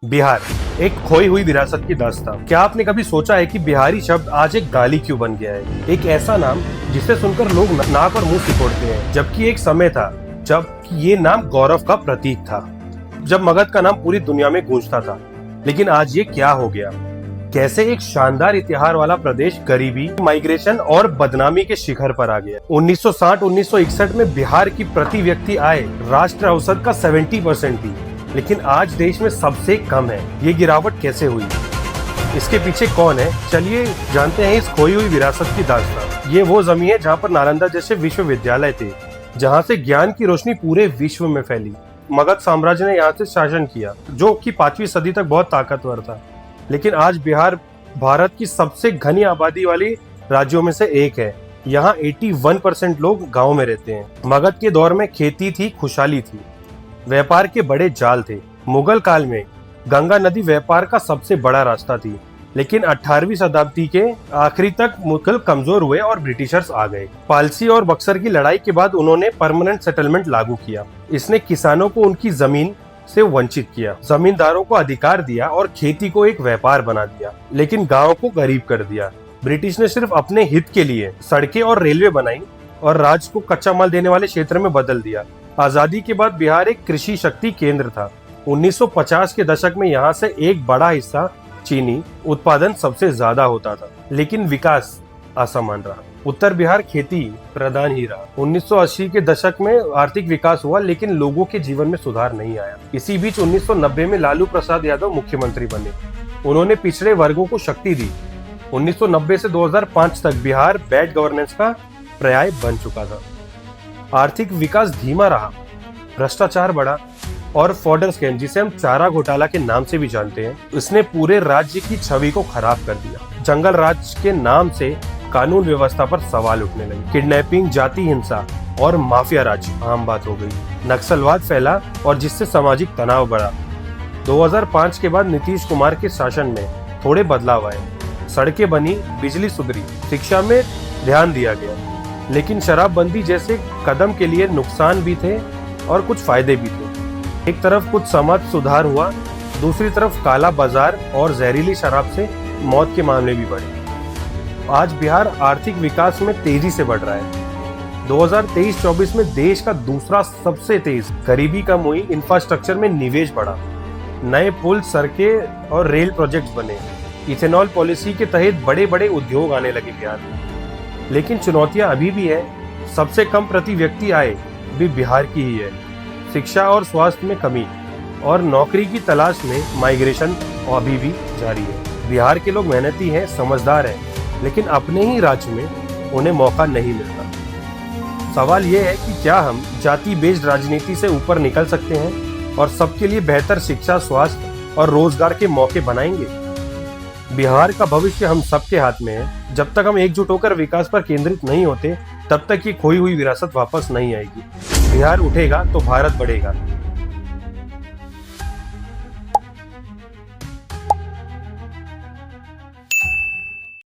बिहार, एक खोई हुई विरासत की दास्तान। क्या आपने कभी सोचा है कि बिहारी शब्द आज एक गाली क्यों बन गया है? एक ऐसा नाम जिसे सुनकर लोग नाक और मुंह सिकोड़ते हैं, जबकि एक समय था जब ये नाम गौरव का प्रतीक था, जब मगध का नाम पूरी दुनिया में गूंजता था। लेकिन आज ये क्या हो गया? कैसे एक शानदार इतिहास वाला प्रदेश गरीबी, माइग्रेशन और बदनामी के शिखर पर आ गया। 1960-1961 में बिहार की प्रति व्यक्ति आय राष्ट्र औसत का 70% थी, लेकिन आज देश में सबसे कम है। ये गिरावट कैसे हुई? इसके पीछे कौन है? चलिए जानते हैं इस खोई हुई विरासत की दास्तान। ये वो जमीन है जहाँ पर नालंदा जैसे विश्वविद्यालय थे, जहाँ से ज्ञान की रोशनी पूरे विश्व में फैली। मगध साम्राज्य ने यहाँ से शासन किया, जो कि 5वीं सदी तक बहुत ताकतवर था। लेकिन आज बिहार भारत की सबसे घनी आबादी वाली राज्यों में से एक है। यहाँ 81% लोग गाँव में रहते हैं। मगध के दौर में खेती थी, खुशहाली थी, व्यापार के बड़े जाल थे। मुगल काल में गंगा नदी व्यापार का सबसे बड़ा रास्ता थी, लेकिन 18वीं शताब्दी के आखिरी तक मुगल कमजोर हुए और ब्रिटिशर्स आ गए। पालसी और बक्सर की लड़ाई के बाद उन्होंने परमानेंट सेटलमेंट लागू किया। इसने किसानों को उनकी जमीन से वंचित किया, जमींदारों को अधिकार दिया और खेती को एक व्यापार बना दिया, लेकिन गाँव को गरीब कर दिया। ब्रिटिश ने सिर्फ अपने हित के लिए सड़कें और रेलवे बनाई और राज्य को कच्चा माल देने वाले क्षेत्र में बदल दिया। आजादी के बाद बिहार एक कृषि शक्ति केंद्र था। 1950 के दशक में यहाँ से एक बड़ा हिस्सा चीनी उत्पादन सबसे ज्यादा होता था, लेकिन विकास असमान रहा। उत्तर बिहार खेती प्रधान ही रहा। 1980 के दशक में आर्थिक विकास हुआ, लेकिन लोगों के जीवन में सुधार नहीं आया। इसी बीच 1990 में लालू प्रसाद यादव मुख्यमंत्री बने। उन्होंने पिछड़े वर्गों को शक्ति दी। 1990 से 2005 तक बिहार बैड गवर्नेंस का पर्याय बन चुका था। आर्थिक विकास धीमा रहा, भ्रष्टाचार बढ़ा और फॉडर स्कैम, जिसे हम चारा घोटाला के नाम से भी जानते हैं, उसने पूरे राज्य की छवि को खराब कर दिया। जंगल राज के नाम से कानून व्यवस्था पर सवाल उठने लगे। किडनैपिंग, जाति हिंसा और माफिया राज आम बात हो गई। नक्सलवाद फैला और जिससे सामाजिक तनाव बढ़ा। 2005 के बाद नीतीश कुमार के शासन में थोड़े बदलाव आए। सड़कें बनी, बिजली सुधरी, शिक्षा में ध्यान दिया गया, लेकिन शराबबंदी जैसे कदम के लिए नुकसान भी थे और कुछ फायदे भी थे। एक तरफ कुछ समाज सुधार हुआ, दूसरी तरफ काला बाजार और जहरीली शराब से मौत के मामले भी बढ़े। आज बिहार आर्थिक विकास में तेजी से बढ़ रहा है। 2023-24 में देश का दूसरा सबसे तेज। गरीबी कम हुई, इंफ्रास्ट्रक्चर में निवेश बढ़ा, नए पुल, सड़कें और रेल प्रोजेक्ट्स बने। इथेनॉल पॉलिसी के तहत बड़े बड़े उद्योग आने लगे बिहार में। लेकिन चुनौतियां अभी भी है। सबसे कम प्रति व्यक्ति आय भी बिहार की ही है। शिक्षा और स्वास्थ्य में कमी और नौकरी की तलाश में माइग्रेशन अभी भी जारी है। बिहार के लोग मेहनती हैं, समझदार हैं, लेकिन अपने ही राज्य में उन्हें मौका नहीं मिलता। सवाल यह है कि क्या हम जाति बेस्ड राजनीति से ऊपर निकल सकते हैं और सबके लिए बेहतर शिक्षा, स्वास्थ्य और रोजगार के मौके बनाएंगे? बिहार का भविष्य हम सबके हाथ में है। जब तक हम एकजुट होकर विकास पर केंद्रित नहीं होते, तब तक ये खोई हुई विरासत वापस नहीं आएगी। बिहार उठेगा तो भारत बढ़ेगा।